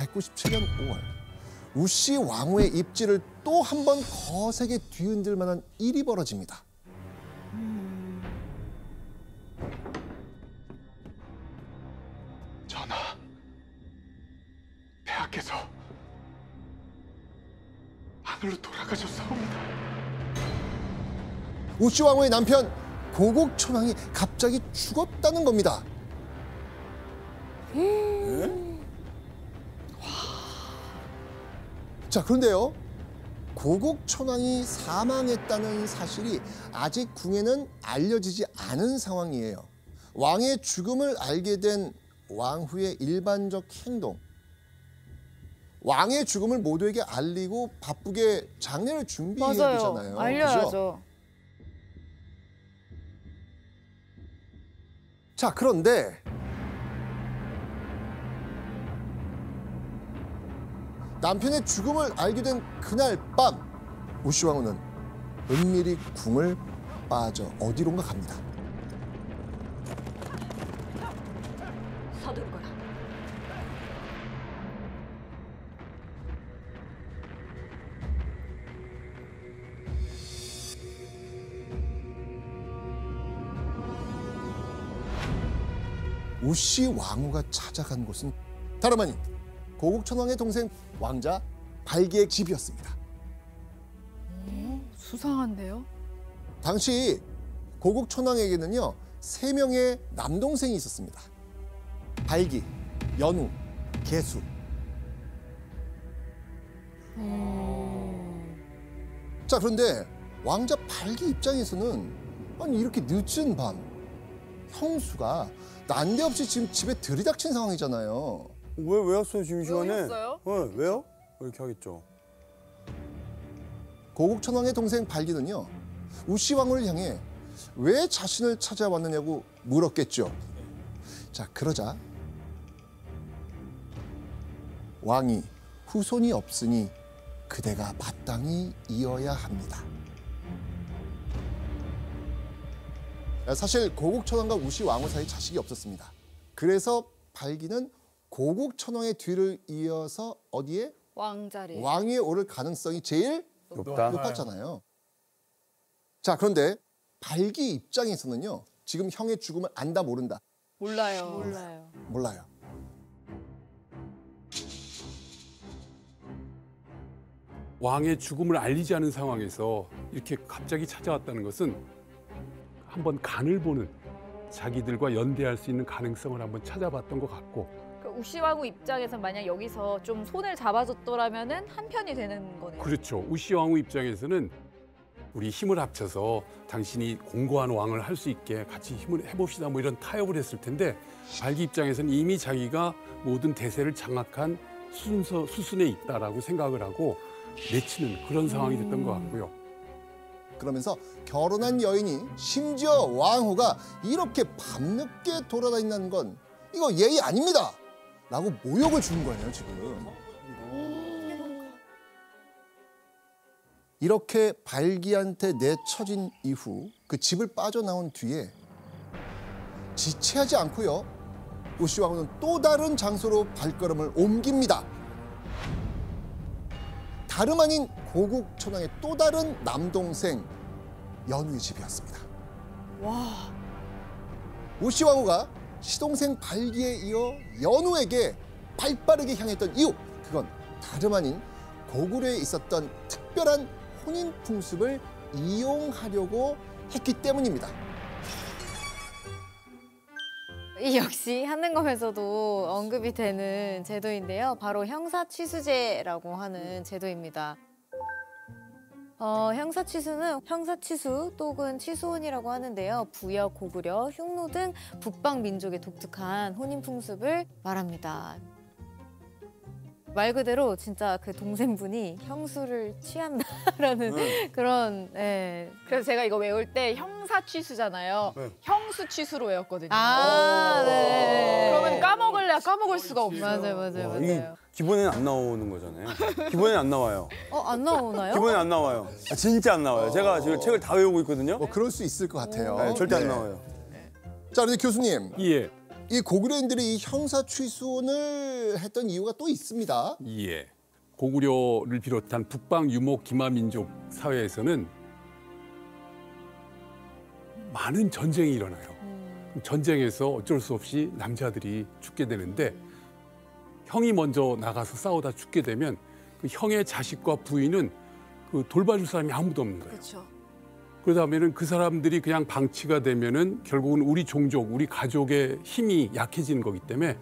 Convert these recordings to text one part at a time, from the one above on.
1197년 5월 우씨 왕후의 입지를 또 한 번 거세게 뒤흔들 만한 일이 벌어집니다. 전하, 폐하께서 하늘로 돌아가셨사옵니다. 우씨 왕후의 남편 고국 천왕이 갑자기 죽었다는 겁니다. 자, 그런데요. 고국 천왕이 사망했다는 사실이 아직 궁에는 알려지지 않은 상황이에요. 왕의 죽음을 알게 된 왕후의 일반적 행동. 왕의 죽음을 모두에게 알리고 바쁘게 장례를 준비해야 맞아요. 되잖아요. 알려야죠. 그죠? 자, 그런데 남편의 죽음을 알게 된 그날 밤 우씨 왕후는 은밀히 궁을 빠져 어디론가 갑니다. 서둘거라. 우씨 왕후가 찾아간 곳은 다름 아닌 고국 천왕의 동생 왕자 발기의 집이었습니다. 수상한데요? 당시 고국 천왕에게는요 3명의 남동생이 있었습니다. 발기, 연우, 계수. 자, 그런데 왕자 발기 입장에서는 아니 이렇게 늦은 밤 형수가 난데없이 지금 집에 들이닥친 상황이잖아요. 왜 왔어요 지금 이 시간에? 왜 오셨어요? 왜요? 이렇게 하겠죠. 고국 천왕의 동생 발기는요 우씨 왕후를 향해 왜 자신을 찾아왔느냐고 물었겠죠. 자, 그러자 왕이 후손이 없으니 그대가 마땅히 이어야 합니다. 사실 고국 천왕과 우씨 왕후 사이 자식이 없었습니다. 그래서 발기는 고국 천왕의 뒤를 이어서 어디에? 왕자리. 왕위에 오를 가능성이 제일 높다. 높았잖아요. 자, 그런데 발기 입장에서는요. 지금 형의 죽음을 안다 모른다. 몰라요. 몰라요. 왕의 죽음을 알리지 않은 상황에서 이렇게 갑자기 찾아왔다는 것은 한번 간을 보는, 자기들과 연대할 수 있는 가능성을 한번 찾아봤던 것 같고, 우씨 왕후 입장에서 만약 여기서 좀 손을 잡아줬더라면은 한편이 되는 거네요. 그렇죠. 우씨 왕후 입장에서는 우리 힘을 합쳐서 당신이 공고한 왕을 할 수 있게 같이 힘을 해봅시다 뭐 이런 타협을 했을 텐데, 발기 입장에서는 이미 자기가 모든 대세를 장악한 수순에 있다라고 생각을 하고 내치는 그런 상황이 됐던 것 같고요. 그러면서 결혼한 여인이 심지어 왕후가 이렇게 밤늦게 돌아다닌다는 건 이거 예의 아닙니다. 라고 모욕을 주는 거예요, 지금. 이렇게 발기한테 내쳐진 이후 그 집을 빠져나온 뒤에 지체하지 않고요. 우씨 왕후는 또 다른 장소로 발걸음을 옮깁니다. 다름 아닌 고국 천왕의 또 다른 남동생 연우의 집이었습니다. 와. 우씨 왕후가 시동생 발기에 이어 연우에게 발빠르게 향했던 이유, 그건 다름 아닌 고구려에 있었던 특별한 혼인 풍습을 이용하려고 했기 때문입니다. 이 역시 한능검에서도 언급이 되는 제도인데요. 바로 형사취수제라고 하는 제도입니다. 형사취수는 형사취수 또는 취수혼이라고 하는데요. 부여, 고구려, 흉노 등 북방 민족의 독특한 혼인 풍습을 말합니다. 말 그대로 진짜 그 동생분이 형수를 취한다라는 그런. 네. 그래서 제가 이거 외울 때 형사 취수잖아요. 네. 형수 취수로 외웠거든요. 네. 그러면 까먹을래야 까먹을 수가 없어요. 맞아요. 이게 기본에는 안 나오는 거잖아요. 기본에는 안 나와요. 안 나오나요? 기본에는 안 나와요. 진짜 안 나와요. 제가 지금 책을 다 외우고 있거든요. 뭐 그럴 수 있을 것 같아요. 네, 절대 네. 안 나와요. 자, 그런데 교수님, 예. 이 고구려인들이 이 형사취수원을 했던 이유가 또 있습니다. 예. 고구려를 비롯한 북방 유목 기마 민족 사회에서는 많은 전쟁이 일어나요. 전쟁에서 어쩔 수 없이 남자들이 죽게 되는데 형이 먼저 나가서 싸우다 죽게 되면 그 형의 자식과 부인은 그 돌봐줄 사람이 아무도 없는 거예요. 그렇죠. 그러다면은 그 사람들이 그냥 방치가 되면은 결국은 우리 종족, 우리 가족의 힘이 약해지는 거기 때문에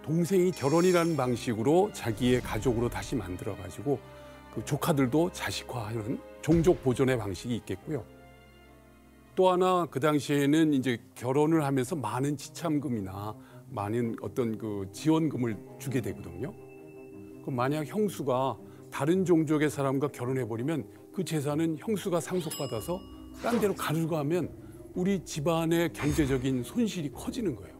동생이 결혼이라는 방식으로 자기의 가족으로 다시 만들어가지고 그 조카들도 자식화하는 종족 보존의 방식이 있겠고요. 또 하나 그 당시에는 이제 결혼을 하면서 많은 지참금이나 많은 어떤 그 지원금을 주게 되거든요. 그럼 만약 형수가 다른 종족의 사람과 결혼해버리면 그 재산은 형수가 상속받아서 딴 데로 가르고 하면 우리 집안의 경제적인 손실이 커지는 거예요.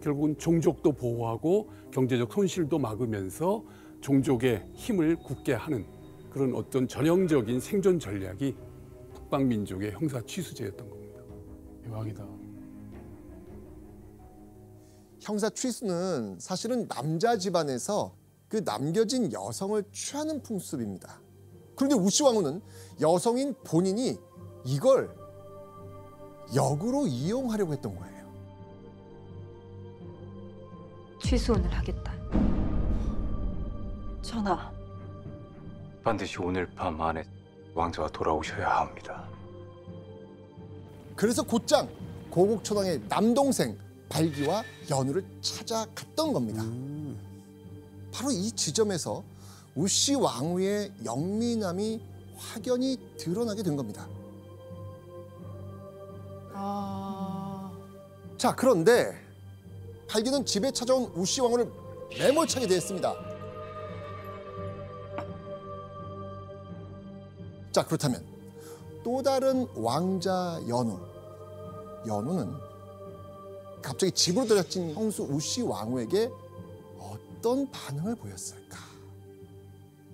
결국은 종족도 보호하고 경제적 손실도 막으면서 종족의 힘을 굳게 하는 그런 어떤 전형적인 생존 전략이 북방민족의 형사취수제였던 겁니다. 대박이다. 형사취수는 사실은 남자 집안에서 그 남겨진 여성을 취하는 풍습입니다. 그런데 우시왕후는 여성인 본인이 이걸 역으로 이용하려고 했던 거예요. 취소원을 하겠다. 전하. 반드시 오늘 밤 안에 왕자가 돌아오셔야 합니다. 그래서 곧장 고국초당의 남동생 발기와 연우를 찾아갔던 겁니다. 바로 이 지점에서 우씨 왕후의 영민함이 확연히 드러나게 된 겁니다. 자, 그런데 발기는 집에 찾아온 우씨 왕후를 매몰차게 대했습니다. 자, 그렇다면 또 다른 왕자 연우는 갑자기 집으로 들어친 형수 우씨 왕후에게 어떤 반응을 보였을까?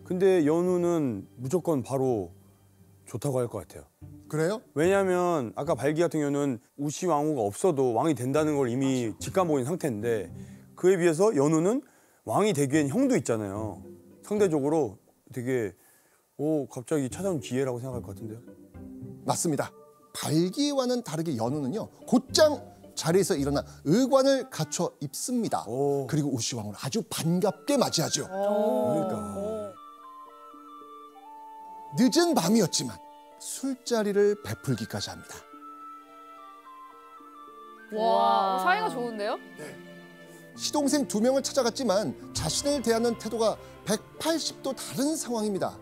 근데 연우는 무조건 바로 좋다고 할 것 같아요. 그래요? 왜냐하면 아까 발기 같은 경우는 우씨 왕후가 없어도 왕이 된다는 걸 이미 직감보인 상태인데 그에 비해서 연우는 왕이 되기엔 형도 있잖아요. 상대적으로 되게 갑자기 찾아온 기회라고 생각할 것 같은데요. 맞습니다. 발기와는 다르게 연우는요, 곧장 자리에서 일어나 의관을 갖춰 입습니다. 그리고 우씨 왕후를 아주 반갑게 맞이하죠. 그러니까. 늦은 밤이었지만 술자리를 베풀기까지 합니다. 와, 사이가 좋은데요? 시동생 2명을 찾아갔지만 자신을 대하는 태도가 180도 다른 상황입니다.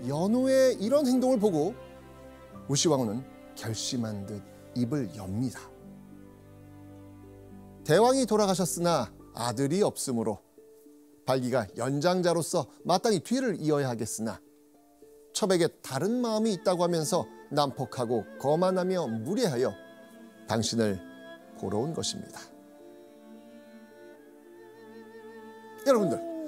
연우의 이런 행동을 보고 우씨 왕후는 결심한 듯 입을 엽니다. 대왕이 돌아가셨으나 아들이 없으므로 발기가 연장자로서 마땅히 뒤를 이어야 하겠으나 첩에게 다른 마음이 있다고 하면서 난폭하고 거만하며 무례하여 당신을 보러 온 것입니다. 여러분들,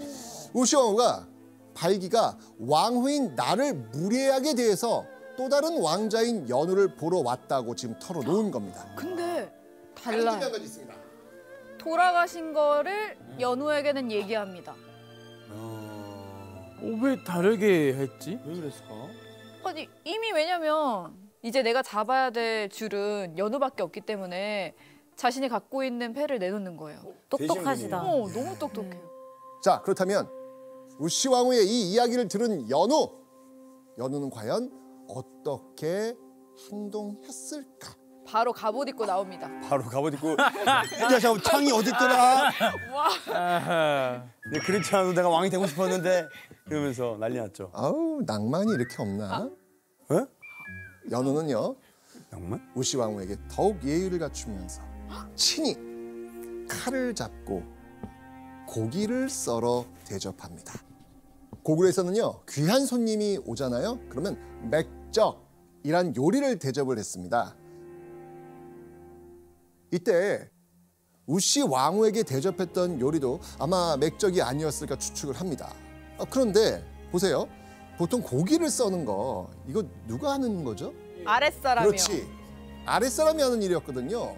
우씨 왕후가 발기가 왕후인 나를 무례하게 대해서 또 다른 왕자인 연우를 보러 왔다고 지금 털어놓은 겁니다. 근데 다른 달라요. 한 가지 있습니다. 돌아가신 거를 연우에게는 얘기합니다. 왜 다르게 했지? 왜 그랬을까? 아니, 이미 왜냐면 이제 내가 잡아야 될 줄은 연우밖에 없기 때문에 자신이 갖고 있는 패를 내놓는 거예요. 똑똑하시다. 너무 똑똑해요. 자, 그렇다면 우씨 왕후의 이 이야기를 들은 연우는 과연 어떻게 행동했을까? 바로 갑옷 입고 나옵니다. 바로 갑옷 입고 야, 잠깐 창이 어딨더라? 네, 그렇지 않아도 내가 왕이 되고 싶었는데 이러면서 난리 났죠. 아우, 낭만이 이렇게 없나? 에? 연우는요, 낭만? 우씨 왕후에게 더욱 예의를 갖추면서 친히 칼을 잡고 고기를 썰어 대접합니다. 고구려에서는요, 귀한 손님이 오잖아요. 그러면 맥적이란 요리를 대접을 했습니다. 이때 우씨 왕후에게 대접했던 요리도 아마 맥적이 아니었을까 추측을 합니다. 그런데 보세요. 보통 고기를 써는 거 이거 누가 하는 거죠? 아랫사람이요. 그렇지. 아랫사람이 하는 일이었거든요.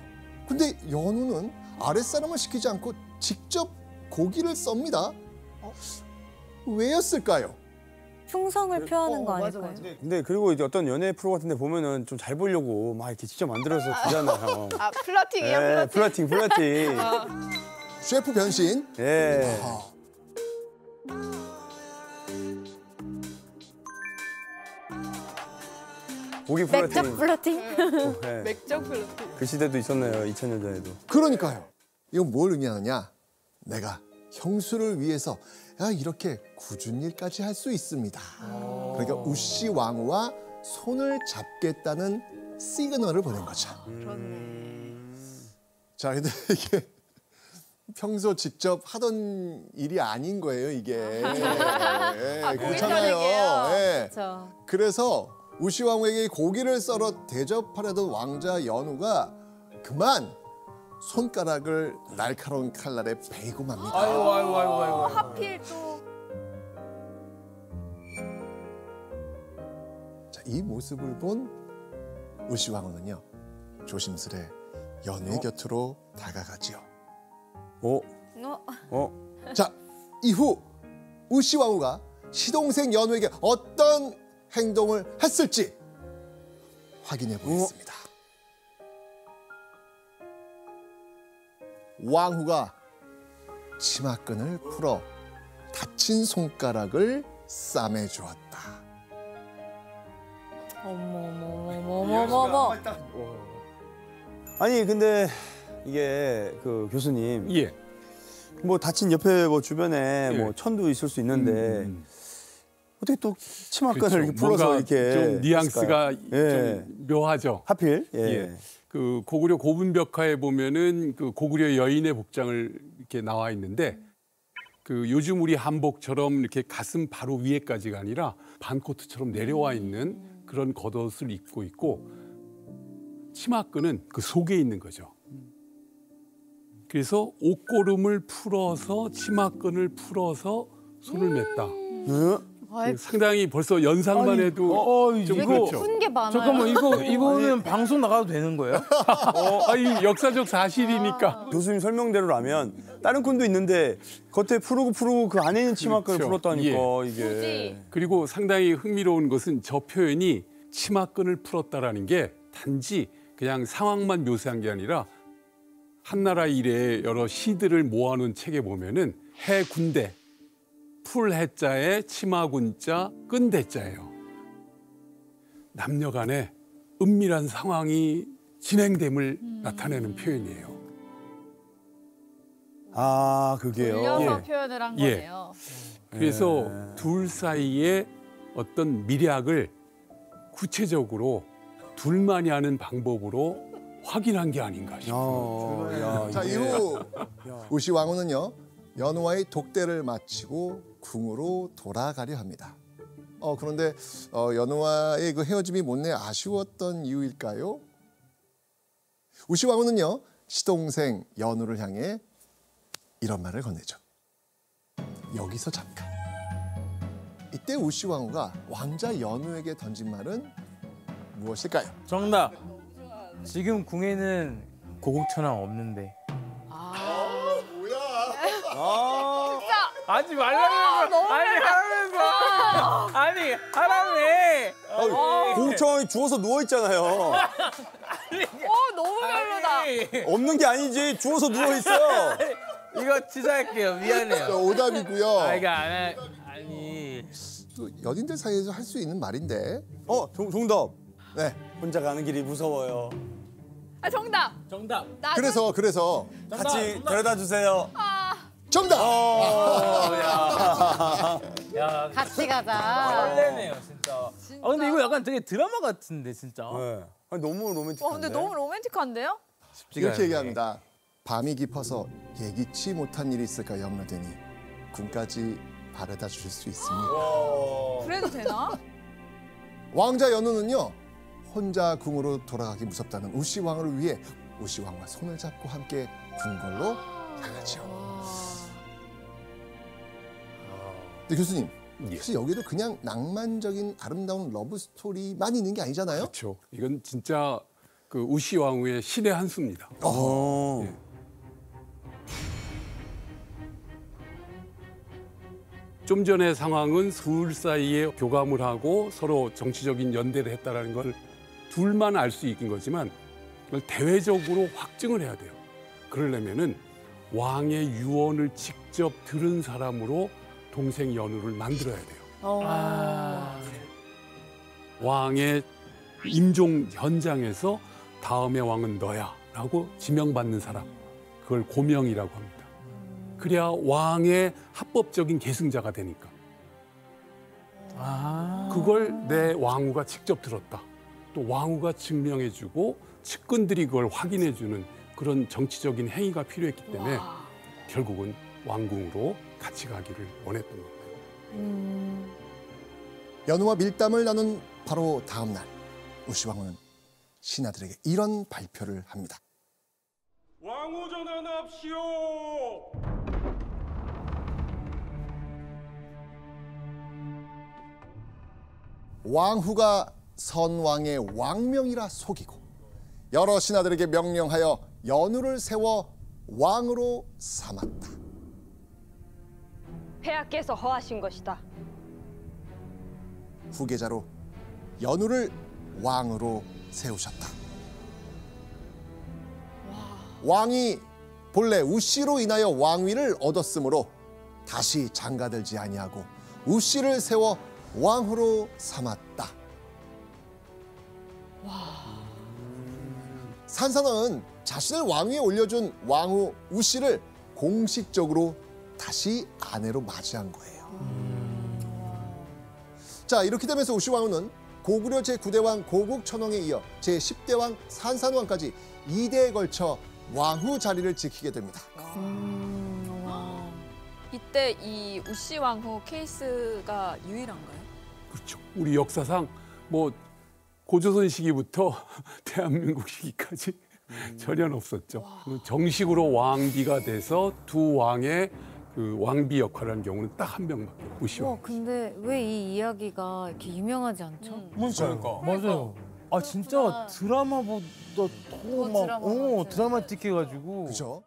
근데 연우는 아랫사람을 시키지 않고 직접 고기를 썹니다. 왜였을까요? 충성을 표하는 거 아닐까요? 근데 그리고 이제 어떤 연애 프로 같은 데 보면은 좀 잘 보려고 막 이렇게 직접 만들어서 주잖아요. 아, 플러팅이에요, 예, 플러팅. 플러팅. 셰프 변신. 예. 고기 플러팅. 맥적 플러팅? 예. 맥적 플러팅. 그 시대도 있었네요. 2000년 전에도. 그러니까요. 이건 뭘 의미하느냐? 내가 형수를 위해서 이렇게 굳은 일까지 할 수 있습니다. 그러니까 우씨 왕후와 손을 잡겠다는 시그널을 보낸 거죠. 자, 근데 이게 평소 직접 하던 일이 아닌 거예요, 이게. 예, 그렇잖아요. 예. 그렇죠. 그래서 우씨 왕후에게 고기를 썰어 대접하려던 왕자 연우가 그만 손가락을 날카로운 칼날에 베이고 맙니다. 아이고. 하필 또. 자, 이 모습을 본 우씨 왕후는요, 조심스레 연우의 곁으로 다가가지요. 자, 이후 우씨 왕후가 시동생 연우에게 어떤 행동을 했을지 확인해 보겠습니다. 왕후가 치마끈을 풀어 다친 손가락을 싸매 주었다. 어머머머머머머. 아니 근데 이게 그 교수님 예. 뭐 다친 옆에 뭐 주변에 예. 뭐 천도 있을 수 있는데 어떻게 또 치마끈을 그렇죠. 이렇게 풀어서 뭔가 이렇게 좀 뉘앙스가 예. 좀 묘하죠. 하필 예. 예. 그 고구려 고분벽화에 보면은 그 고구려 여인의 복장을 이렇게 나와 있는데 그 요즘 우리 한복처럼 이렇게 가슴 바로 위에까지가 아니라 반코트처럼 내려와 있는 그런 겉옷을 입고 있고 치마끈은 그 속에 있는 거죠. 그래서 옷고름을 풀어서 치마끈을 풀어서 손을 맸다. 그 상당히 벌써 연상만 해도 좀 되게 그렇죠. 푼 게 많아요. 잠깐만 이거는 방송 나가도 되는 거예요? 이 역사적 사실이니까. 교수님 설명대로라면 다른 끈도 있는데 겉에 푸르고 그 안에 있는 치마끈을 그렇죠. 풀었다니까 이게. 굳이. 그리고 상당히 흥미로운 것은 저 표현이 치마끈을 풀었다라는 게 단지 그냥 상황만 묘사한 게 아니라 한나라 이래의 여러 시들을 모아놓은 책에 보면은 해군대 풀해자에 치마군자 끈대자예요. 남녀 간에 은밀한 상황이 진행됨을 나타내는 표현이에요. 아 그게요. 돌려서 예. 표현을 한 예. 거네요. 그래서 둘 사이의 어떤 미략을 구체적으로 둘만이 아는 방법으로 확인한 게 아닌가 싶어요. 야, 자, 이게- 이후 우씨 왕후는요, 연우와의 독대를 마치고 궁으로 돌아가려 합니다. 그런데 연우와의 그 헤어짐이 못내 아쉬웠던 이유일까요? 우씨 왕후는요, 시동생 연우를 향해 이런 말을 건네죠. 여기서 잠깐. 이때 우씨 왕후가 왕자 연우에게 던진 말은 무엇일까요? 정답. 지금 궁에는 고국천왕 없는데. 하지 말라면서. 아니 하라며. 고국천왕이 주워서 누워 있잖아요. 너무 별로다. 없는 게 아니지 주워서 누워 있어. 이거 취소할게요. 미안해요. 오답이고요. 아니. 또 연인들 사이에서 할 수 있는 말인데. 정답. 네. 혼자 가는 길이 무서워요. 아, 정답. 정답. 그래서 같이 데려다 주세요. 정답. 야 같이 가자. 설레네요 진짜. 근데 이거 약간 되게 드라마 같은데 진짜. 네. 아니, 너무 로맨틱한데. 근데 너무 로맨틱한데요? 이렇게 얘기합니다. 밤이 깊어서 예기치 못한 일이 있을까 염려되니 군까지 바래다 줄 수 있습니다. 그래도 되나? 왕자 연우는요, 혼자 궁으로 돌아가기 무섭다는 우씨 왕을 위해 우씨 왕과 손을 잡고 함께 궁궐로 향하죠. 근데 교수님, 사실 여기도 그냥 낭만적인 아름다운 러브 스토리만 있는 게 아니잖아요. 그렇죠. 이건 진짜 그 우시 왕후의 신의 한 수입니다. 예. 좀 전의 상황은 둘 사이에 교감을 하고 서로 정치적인 연대를 했다라는 걸 둘만 알 수 있는 거지만 그걸 대외적으로 확증을 해야 돼요. 그러려면은 왕의 유언을 직접 들은 사람으로 동생 연우를 만들어야 돼요. 왕의 임종 현장에서 다음의 왕은 너야라고 지명받는 사람, 그걸 고명이라고 합니다. 그래야 왕의 합법적인 계승자가 되니까. 그걸 내 왕후가 직접 들었다. 또 왕후가 증명해주고 측근들이 그걸 확인해주는 그런 정치적인 행위가 필요했기 때문에 결국은 왕궁으로 같이 가기를 원했던 겁니다. 연우와 밀담을 나눈 바로 다음 날 우시 왕후는 신하들에게 이런 발표를 합니다. 왕후 전환합시오. 왕후가 선왕의 왕명이라 속이고 여러 신하들에게 명령하여 연우를 세워 왕으로 삼았다. 폐하께서 허하신 것이다. 후계자로 연우를 왕으로 세우셨다. 왕이 본래 우씨로 인하여 왕위를 얻었으므로 다시 장가들지 아니하고 우씨를 세워 왕후로 삼았다. 산산왕은 자신을 왕위에 올려준 왕후 우씨를 공식적으로 다시 아내로 맞이한 거예요. 자, 이렇게 되면서 우시 왕후는 고구려 제9대 왕 고국천왕에 이어 제10대 왕 산산왕까지 2대에 걸쳐 왕후 자리를 지키게 됩니다. 이때 이 우시 왕후 케이스가 유일한가요? 그렇죠. 우리 역사상 뭐 고조선 시기부터 대한민국 시기까지 전혀 없었죠. 정식으로 왕비가 돼서 두 왕의 그 왕비 역할을 하는 경우는 딱 한 명밖에 우시 왕. 근데 왜 이 이야기가 이렇게 유명하지 않죠? 맞아요. 아 진짜 드라마보다 더 막 드라마틱해가지고. 그죠?